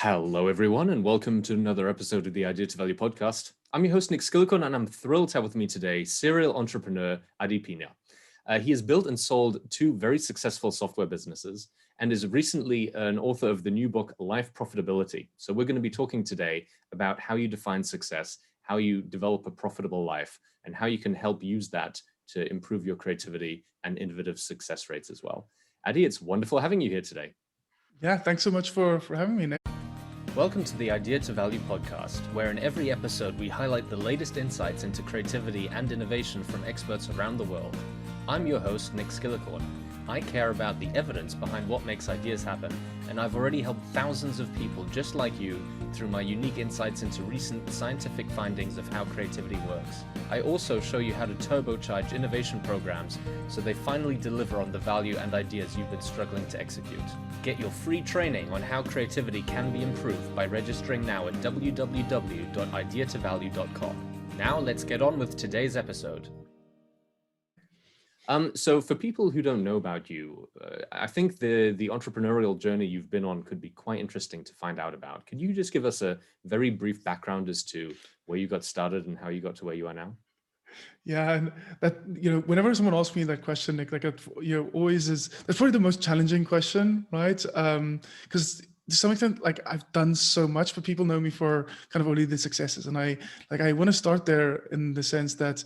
Hello, everyone, and welcome to another episode of the Idea to Value podcast. I'm your host, Nick Skillicon, and I'm thrilled to have with me today serial entrepreneur Adii Pienaar. He has built and sold two very successful software businesses and is recently an author of the new book, Life Profitability. So we're going to be talking today about how you define success, how you develop a profitable life, and how you can help use that to improve your creativity and innovative success rates as well. Adii, it's wonderful having you here today. Yeah, thanks so much for having me, Nick. Welcome to the Idea to Value podcast, where in every episode we highlight the latest insights into creativity and innovation from experts around the world. I'm your host, Nick Skillicon. I care about the evidence behind what makes ideas happen, and I've already helped thousands of people just like you through my unique insights into recent scientific findings of how creativity works. I also show you how to turbocharge innovation programs so they finally deliver on the value and ideas you've been struggling to execute. Get your free training on how creativity can be improved by registering now at www.ideatovalue.com. Now let's get on with today's episode. So for people who don't know about you, I think the entrepreneurial journey you've been on could be quite interesting to find out about. Could you just give us a very brief background as to where you got started and how you got to where you are now? Yeah, and that, whenever someone asks me that question, Nick, like, always is, that's probably the most challenging question, right? Because to some extent, like, I've done so much, but people know me for kind of only the successes. And I want to start there in the sense that,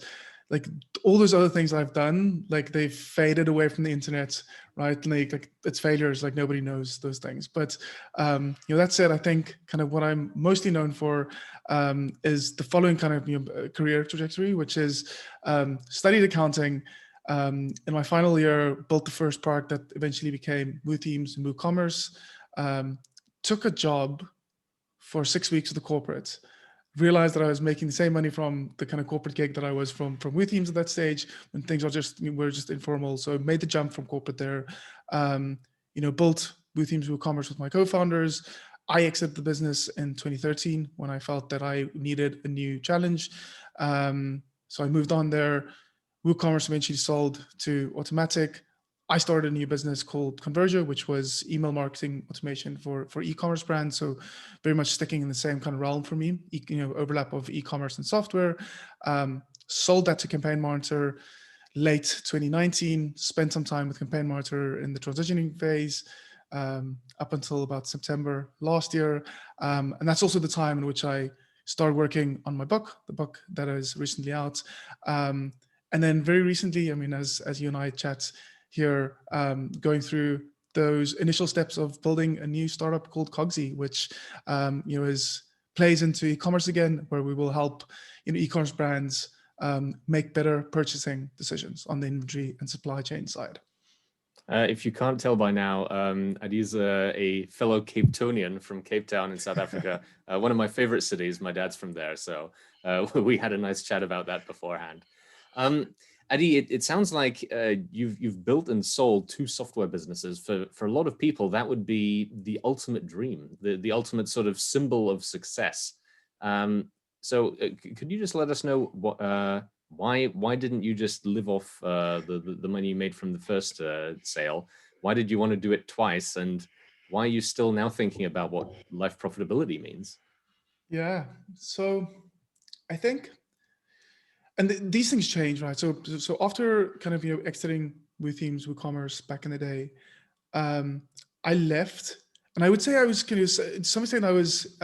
like, all those other things I've done, like, they've faded away from the internet, right? Like it's failures, like nobody knows those things. But that said, I think kind of what I'm mostly known for is the following kind of career trajectory, which is studied accounting. In my final year, built the first product that eventually became WooThemes and WooCommerce. Took a job for 6 weeks at the corporate. Realized that I was making the same money from the kind of corporate gig that I was from WooThemes at that stage, when things were just informal. So I made the jump from corporate there. Built WooThemes WooCommerce with my co-founders. I exited the business in 2013 when I felt that I needed a new challenge. So I moved on there. WooCommerce eventually sold to Automatic. I started a new business called Conversia, which was email marketing automation for e-commerce brands. So very much sticking in the same kind of realm for me, overlap of e-commerce and software. Sold that to Campaign Monitor late 2019, spent some time with Campaign Monitor in the transitioning phase up until about September last year. And that's also the time in which I started working on my book, the book that is recently out. And then very recently, as you and I chat here, going through those initial steps of building a new startup called Cogsy, which plays into e-commerce again, where we will help e-commerce brands make better purchasing decisions on the inventory and supply chain side. If you can't tell by now, Adi's a fellow Cape Townian from Cape Town in South Africa, one of my favorite cities. My dad's from there, so we had a nice chat about that beforehand. Adii, it sounds like you've built and sold two software businesses. For a lot of people, that would be the ultimate dream, the ultimate sort of symbol of success. So could you just let us know why didn't you just live off the money you made from the first sale? Why did you want to do it twice? And why are you still now thinking about what life profitability means? Yeah, so I think, and these things change, right? So after kind of exiting WooThemes, WooCommerce back in the day, I left, and I would say I was kind of, to some extent, I was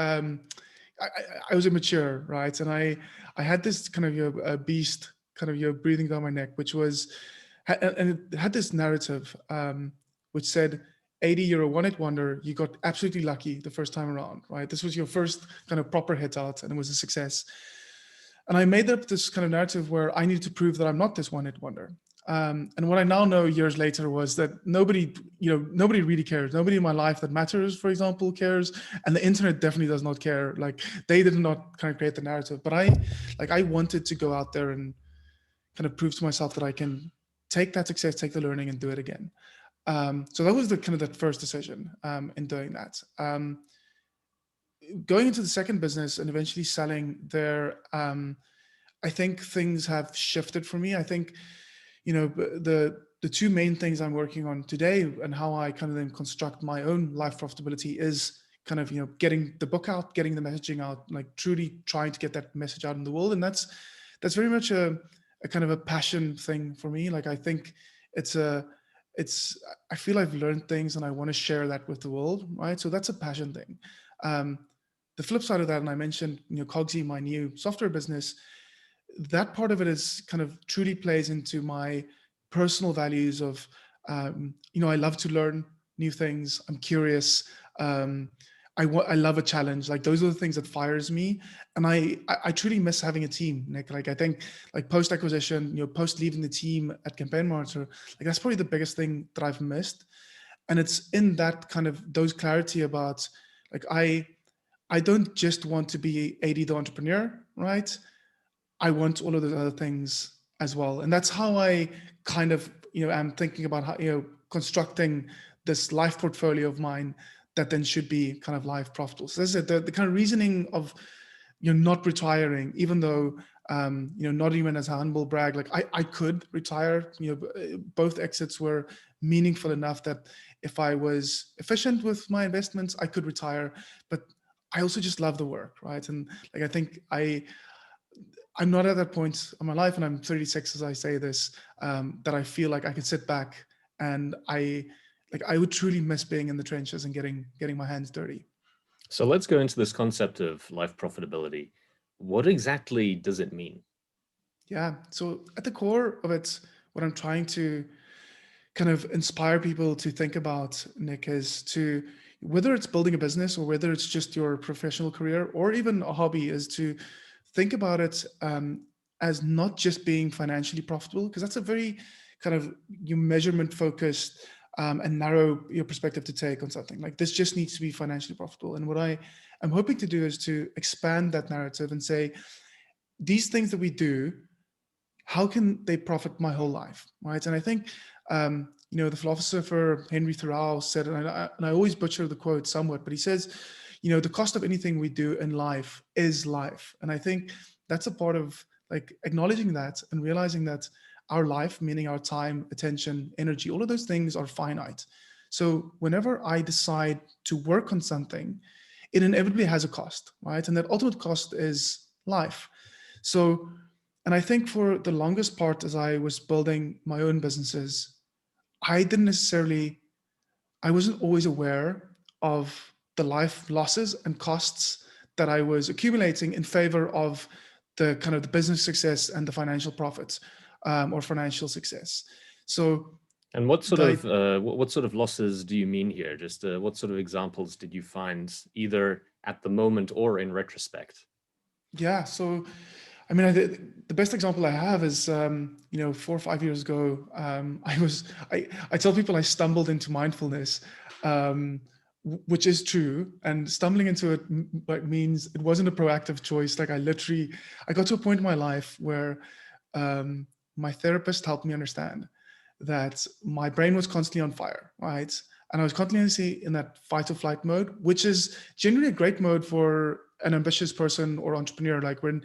immature, right? And I had this kind of a beast kind of breathing down my neck, which was, and it had this narrative which said, Adii, you're a one-hit wonder. You got absolutely lucky the first time around, right? This was your first kind of proper hit out, and it was a success. And I made up this kind of narrative where I needed to prove that I'm not this one-hit wonder. And what I now know years later was that nobody really cares. Nobody in my life that matters, for example, cares. And the internet definitely does not care. Like, they did not kind of create the narrative, but I wanted to go out there and kind of prove to myself that I can take that success, take the learning, and do it again. So that was the kind of that first decision in doing that. Going into the second business and eventually selling there, I think things have shifted for me. I think, the two main things I'm working on today and how I kind of then construct my own life profitability is kind of, getting the book out, getting the messaging out, like truly trying to get that message out in the world. And that's very much a kind of a passion thing for me. Like, I think I feel I've learned things and I want to share that with the world, right? So that's a passion thing. Um, the flip side of that, and I mentioned, Cogsy, my new software business, that part of it is kind of truly plays into my personal values of, I love to learn new things. I'm curious. Um, I love a challenge. Like, those are the things that fires me. And I truly miss having a team, Nick. Like, I think, like, post acquisition, post leaving the team at Campaign Monitor, like, that's probably the biggest thing that I've missed. And it's in that kind of those clarity about, like, I don't just want to be Adii the entrepreneur, right? I want all of those other things as well. And that's how I kind of, am thinking about how, constructing this life portfolio of mine that then should be kind of life profitable. So that's it, the kind of reasoning of, not retiring, even though, not even as a humble brag, like I could retire, both exits were meaningful enough that if I was efficient with my investments, I could retire. But I also just love the work, right? And like, I think I'm not at that point in my life, and I'm 36 as I say this, that I feel like I could sit back and I would truly miss being in the trenches and getting my hands dirty. So let's go into this concept of life profitability. What exactly does it mean? Yeah. So at the core of it, what I'm trying to kind of inspire people to think about, Nick, is to, whether it's building a business or whether it's just your professional career or even a hobby, is to think about it as not just being financially profitable, because that's a very kind of your measurement focused and narrow your perspective to take on something. Like, this just needs to be financially profitable. And what I am hoping to do is to expand that narrative and say, these things that we do, how can they profit my whole life, right? And I think, the philosopher Henry Thoreau said, and I always butcher the quote somewhat, but he says, the cost of anything we do in life is life. And I think that's a part of, like, acknowledging that and realizing that our life, meaning our time, attention, energy, all of those things are finite. So whenever I decide to work on something, it inevitably has a cost, right? And that ultimate cost is life. So, and I think for the longest part, as I was building my own businesses, I wasn't always aware of the life losses and costs that I was accumulating in favor of the kind of the business success and the financial profits, or financial success. So, and what sort of losses do you mean here? Just what sort of examples did you find, either at the moment or in retrospect? Yeah. So, I mean, the best example I have is, 4 or 5 years ago, I tell people I stumbled into mindfulness, which is true. And stumbling into it means it wasn't a proactive choice. Like, I got to a point in my life where my therapist helped me understand that my brain was constantly on fire, right? And I was constantly in that fight or flight mode, which is generally a great mode for an ambitious person or entrepreneur. Like, when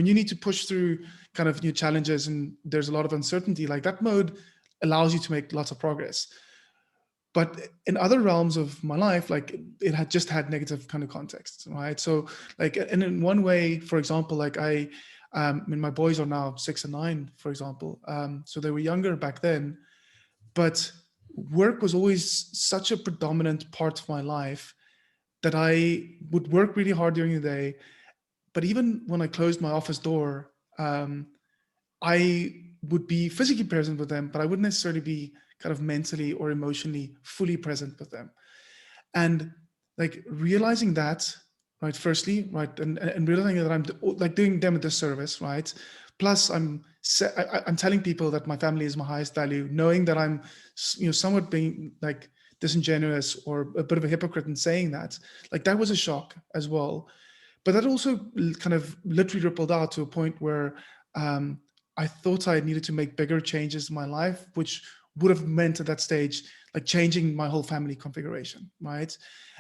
you need to push through kind of new challenges and there's a lot of uncertainty, like, that mode allows you to make lots of progress. But in other realms of my life, like, it had just had negative kind of contexts, right? So, like, and in one way, for example, like, my boys are now 6 and 9, for example. So they were younger back then, but work was always such a predominant part of my life that I would work really hard during the day. But even when I closed my office door, I would be physically present with them, but I wouldn't necessarily be kind of mentally or emotionally fully present with them. And, like, realizing that, right, firstly, right, and realizing that I'm like doing them a disservice, right? Plus, I'm telling people that my family is my highest value, knowing that I'm, somewhat being, like, disingenuous or a bit of a hypocrite in saying that. Like, that was a shock as well. But that also kind of literally rippled out to a point where I thought I needed to make bigger changes in my life, which would have meant at that stage, like, changing my whole family configuration, right?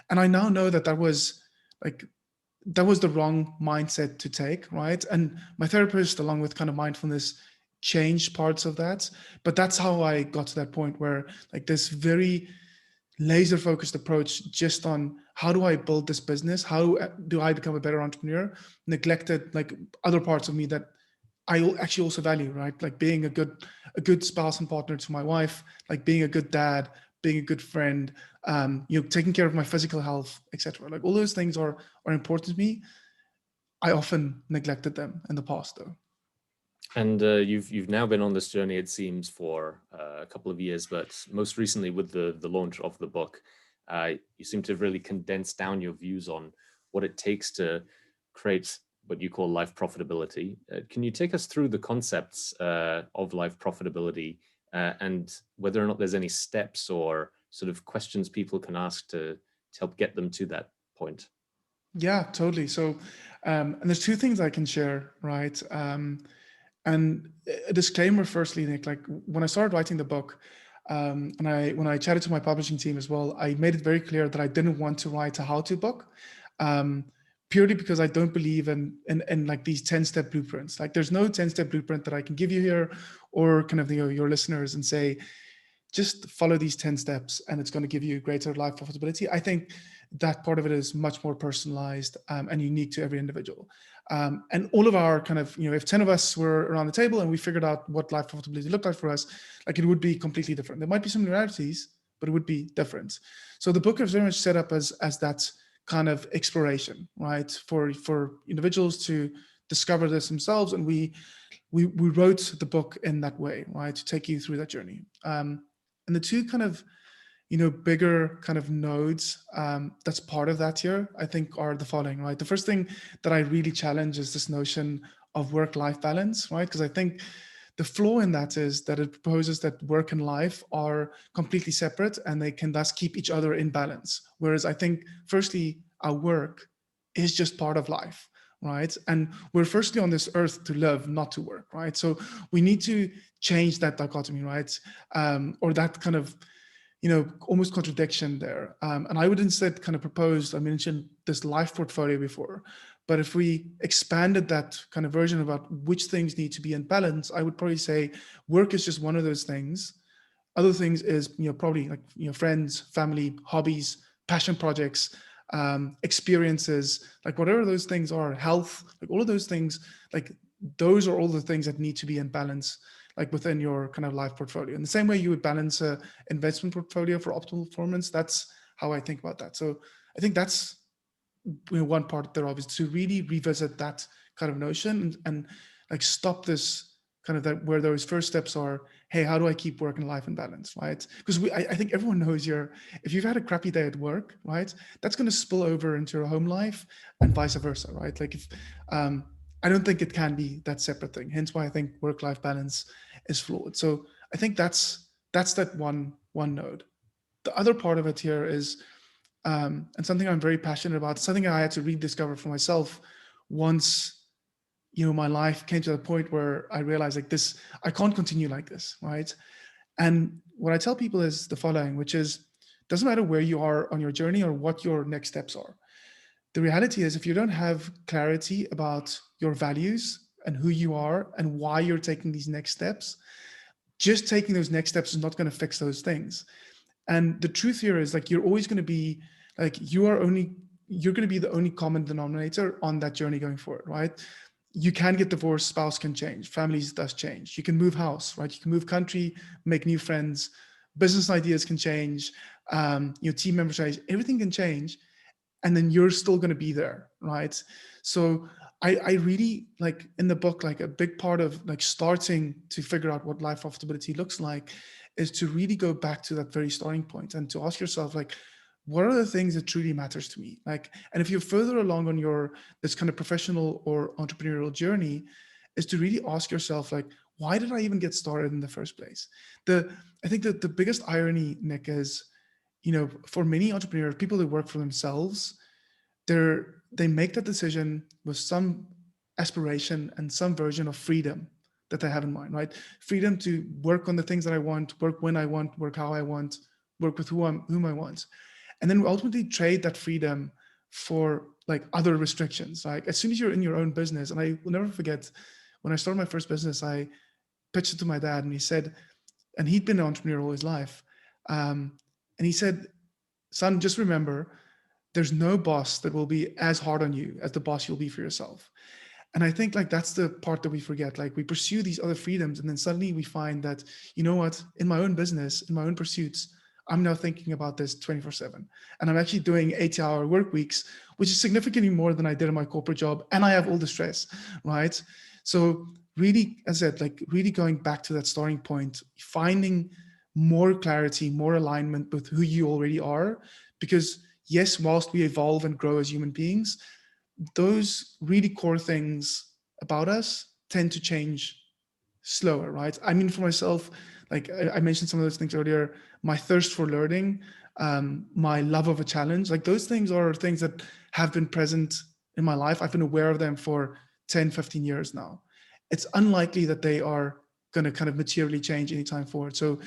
And I now know that was the wrong mindset to take, right? And my therapist, along with kind of mindfulness, changed parts of that. But that's how I got to that point where, like, this very laser focused approach just on how do I build this business? How do I become a better entrepreneur? Neglected like other parts of me that I actually also value, right? Like being a good spouse and partner to my wife, like being a good dad, being a good friend, taking care of my physical health, etc. Like all those things are important to me. I often neglected them in the past, though. And you've now been on this journey, it seems, for a couple of years, but most recently with the launch of the book, you seem to have really condensed down your views on what it takes to create what you call life profitability. Can you take us through the concepts of life profitability and whether or not there's any steps or sort of questions people can ask to help get them to that point? Yeah, totally. So, and there's two things I can share, right? And a disclaimer, firstly, Nick, like when I started writing the book, and when I chatted to my publishing team as well, I made it very clear that I didn't want to write a how-to book, um, purely because I don't believe in like these 10-step blueprints. Like there's no 10-step blueprint that I can give you here, or kind of your listeners and say, just follow these 10 steps and it's going to give you greater life profitability. I think that part of it is much more personalized and unique to every individual. And all of our kind of, if 10 of us were around the table and we figured out what life profitability looked like for us, like it would be completely different. There might be similarities, but it would be different. So the book is very much set up as that kind of exploration, right? For individuals to discover this themselves. And we wrote the book in that way, right? To take you through that journey. And the two kind of, bigger kind of nodes that's part of that here, I think, are the following, right? The first thing that I really challenge is this notion of work-life balance, right? Because I think the flaw in that is that it proposes that work and life are completely separate and they can thus keep each other in balance. Whereas I think, firstly, our work is just part of life, right? And we're firstly on this earth to live, not to work, right? So we need to change that dichotomy, right? Or that kind of, almost contradiction there. And I would instead kind of propose, I mentioned this life portfolio before, but if we expanded that kind of version about which things need to be in balance, I would probably say work is just one of those things. Other things is, probably like, friends, family, hobbies, passion projects, experiences, like whatever those things are, health, like all of those things, like those are all the things that need to be in balance, like within your kind of life portfolio. In the same way you would balance a investment portfolio for optimal performance, that's how I think about that. So I think that's one part thereof, is to really revisit that kind of notion and like stop this kind of that where those first steps are, hey, how do I keep work and life in balance, right? Because I think everyone knows if you've had a crappy day at work, right, that's going to spill over into your home life and vice versa, right? Like if I don't think it can be that separate thing. Hence why I think work-life balance is flawed. So I think that's that one node. The other part of it here is, and something I'm very passionate about, something I had to rediscover for myself once, my life came to the point where I realized like this, I can't continue like this, right? And what I tell people is the following, which is, doesn't matter where you are on your journey or what your next steps are. The reality is, if you don't have clarity about your values and who you are and why you're taking these next steps, just taking those next steps is not going to fix those things. And the truth here is, like, you're always going to be like, you're going to be the only common denominator on that journey going forward, right? You can get divorced, spouse can change, families does change. You can move house, right? You can move country, make new friends, business ideas can change, your team members change, everything can change. And then you're still going to be there, right? So I really, like, in the book, like a big part of like starting to figure out what life profitability looks like is to really go back to that very starting point and to ask yourself, like, what are the things that truly matters to me? Like, and if you're further along on this kind of professional or entrepreneurial journey, is to really ask yourself, like, why did I even get started in the first place? I think that the biggest irony, Nick, is, for many entrepreneurs, people that work for themselves, they make that decision with some aspiration and some version of freedom that they have in mind, right? Freedom to work on the things that I want, work when I want, work how I want, work with whom I want. And then we ultimately trade that freedom for like other restrictions. Like as soon as you're in your own business, and I will never forget when I started my first business, I pitched it to my dad and he said, and he'd been an entrepreneur all his life. And he said, son, just remember, there's no boss that will be as hard on you as the boss you'll be for yourself. And I think like that's the part that we forget. Like we pursue these other freedoms, and then suddenly we find that, you know what, in my own business, in my own pursuits, I'm now thinking about this 24/7. And I'm actually doing 80-hour work weeks, which is significantly more than I did in my corporate job. And I have all the stress, right? So really, as I said, like really going back to that starting point, finding more clarity, more alignment with who you already are. Because yes, whilst we evolve and grow as human beings, those really core things about us tend to change slower, right? I mean, for myself, like I mentioned some of those things earlier, my thirst for learning, my love of a challenge, like those things are things that have been present in my life. I've been aware of them for 10, 15 years now. It's unlikely that they are going to kind of materially change anytime forward. So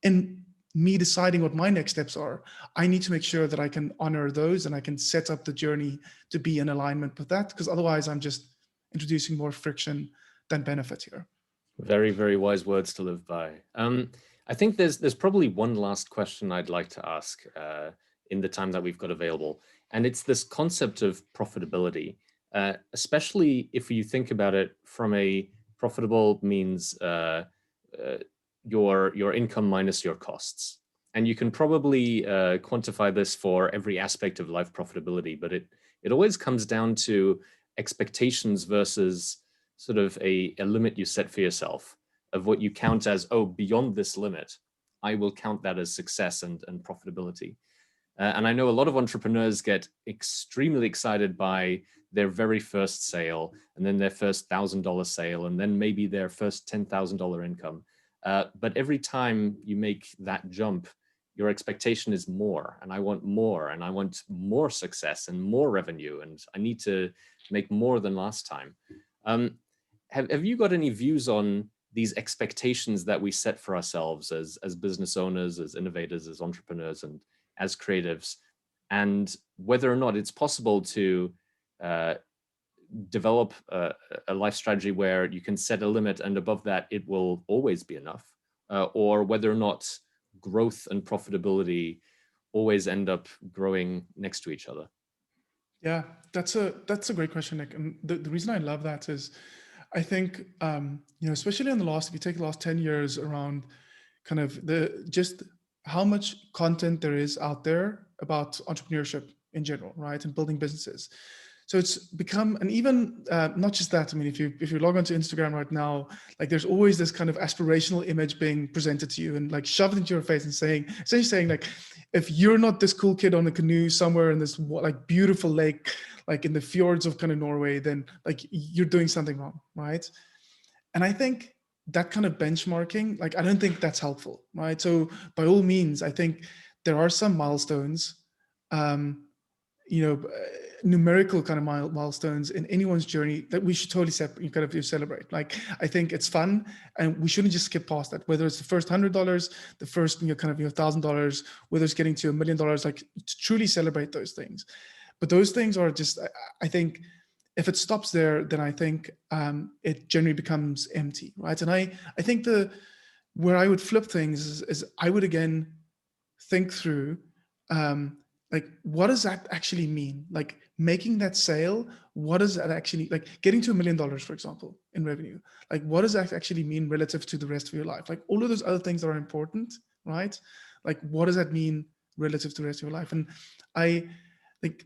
in me deciding what my next steps are, I need to make sure that I can honor those and I can set up the journey to be in alignment with that, because otherwise I'm just introducing more friction than benefit here. Very, very wise words to live by. I think there's probably one last question I'd like to ask in the time that we've got available, and it's this concept of profitability, especially if you think about it from a profitable means your income minus your costs, and you can probably quantify this for every aspect of life profitability, but it always comes down to expectations versus sort of a limit you set for yourself of what you count as, oh, beyond this limit, I will count that as success and profitability. And I know a lot of entrepreneurs get extremely excited by their very first sale, and then their first $1,000 sale, and then maybe their first $10,000 income. But every time you make that jump, your expectation is more, and I want more, and I want more success and more revenue, and I need to make more than last time. Have you got any views on these expectations that we set for ourselves as business owners, as innovators, as entrepreneurs, and as creatives, and whether or not it's possible to develop a life strategy where you can set a limit and above that it will always be enough, or whether or not growth and profitability always end up growing next to each other? Yeah, that's a great question, Nick. And the reason I love that is I think, especially in the last, if you take the last 10 years around kind of just how much content there is out there about entrepreneurship in general, right? And building businesses. So it's become, and even not just that, I mean, if you log onto Instagram right now, like there's always this kind of aspirational image being presented to you and like shoved into your face and essentially saying like, if you're not this cool kid on a canoe somewhere in this like beautiful lake, like in the fjords of kind of Norway, then like you're doing something wrong, right? And I think that kind of benchmarking, like I don't think that's helpful, right? So by all means, I think there are some milestones, numerical kind of milestones in anyone's journey that we should totally celebrate. Like I think it's fun, and we shouldn't just skip past that. Whether it's the first $100, the first $1,000, whether it's getting to $1 million, like to truly celebrate those things. But those things are just, I think, if it stops there, then I think it generally becomes empty, right? And I think where I would flip things is I would again think through. Like, what does that actually mean? Like making that sale, what does that actually, like getting to $1 million, for example, in revenue? Like, what does that actually mean relative to the rest of your life? Like all of those other things that are important, right? Like, what does that mean relative to the rest of your life? And I like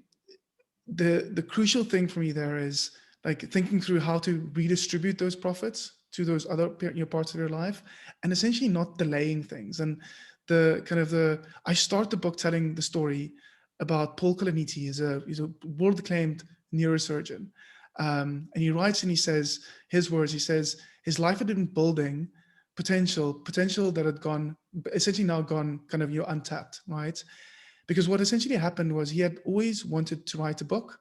the crucial thing for me there is like thinking through how to redistribute those profits to those other parts of your life, and essentially not delaying things. And I start the book telling the story about Paul Kalanithi. He's a world-acclaimed neurosurgeon. And he writes and he says, his words, he says, his life had been building potential that had essentially now gone kind of untapped, right? Because what essentially happened was he had always wanted to write a book,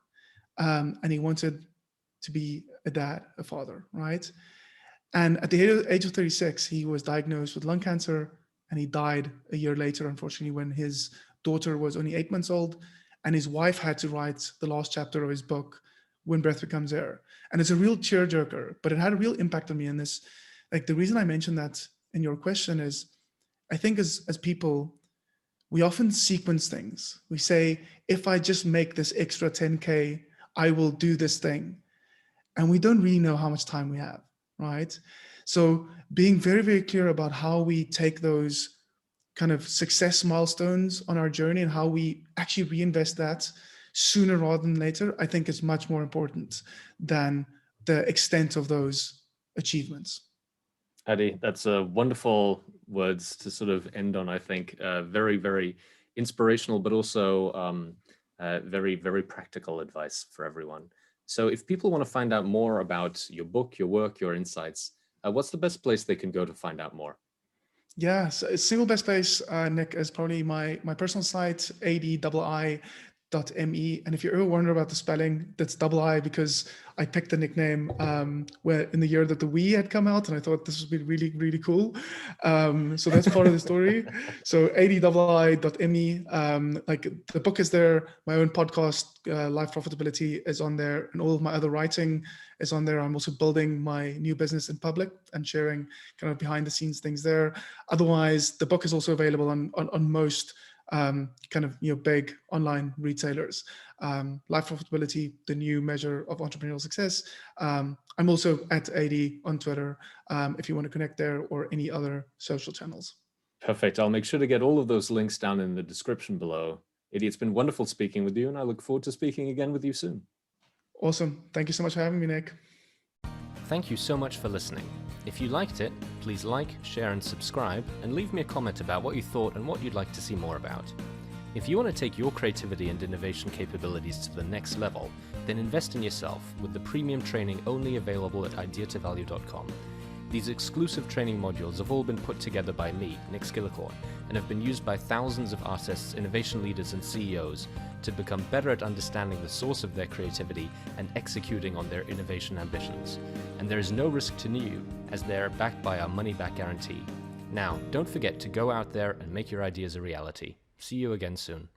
and he wanted to be a dad, a father, right? And at the age of 36, he was diagnosed with lung cancer, and he died a year later, unfortunately, when his daughter was only 8 months old, and his wife had to write the last chapter of his book, When Breath Becomes Air. And it's a real tearjerker, but it had a real impact on me. And this, like the reason I mentioned that in your question is, I think as people, we often sequence things. We say, if I just make this extra 10K, I will do this thing. And we don't really know how much time we have, right? So being very, very clear about how we take those kind of success milestones on our journey and how we actually reinvest that sooner rather than later, I think is much more important than the extent of those achievements. Adii, that's a wonderful words to sort of end on, I think. Very, very inspirational, but also very, very practical advice for everyone. So if people want to find out more about your book, your work, your insights, what's the best place they can go to find out more? Yeah, so single best place, Nick, is probably my personal site, Adii.me. And if you ever wonder about the spelling, that's double I because I picked the nickname where in the year that the Wii had come out, and I thought this would be really, really cool. So that's part of the story. So Adii.me, like the book is there, my own podcast, Life Profitability is on there, and all of my other writing is on there. I'm also building my new business in public and sharing kind of behind the scenes things there. Otherwise, the book is also available on most kind of big online retailers. Life Profitability, the new measure of entrepreneurial success. I'm also at Adii on Twitter if you want to connect there, or any other social channels. Perfect. I'll make sure to get all of those links down in the description below. Adii, it's been wonderful speaking with you, and I look forward to speaking again with you soon. Awesome. Thank you so much for having me, Nick. Thank you so much for listening. If you liked it, please like, share and subscribe, and leave me a comment about what you thought and what you'd like to see more about. If you want to take your creativity and innovation capabilities to the next level, then invest in yourself with the premium training only available at ideatovalue.com. These exclusive training modules have all been put together by me, Nick Skillicorn, and have been used by thousands of artists, innovation leaders and CEOs to become better at understanding the source of their creativity and executing on their innovation ambitions. And there is no risk to you, as they are backed by our money-back guarantee. Now, don't forget to go out there and make your ideas a reality. See you again soon.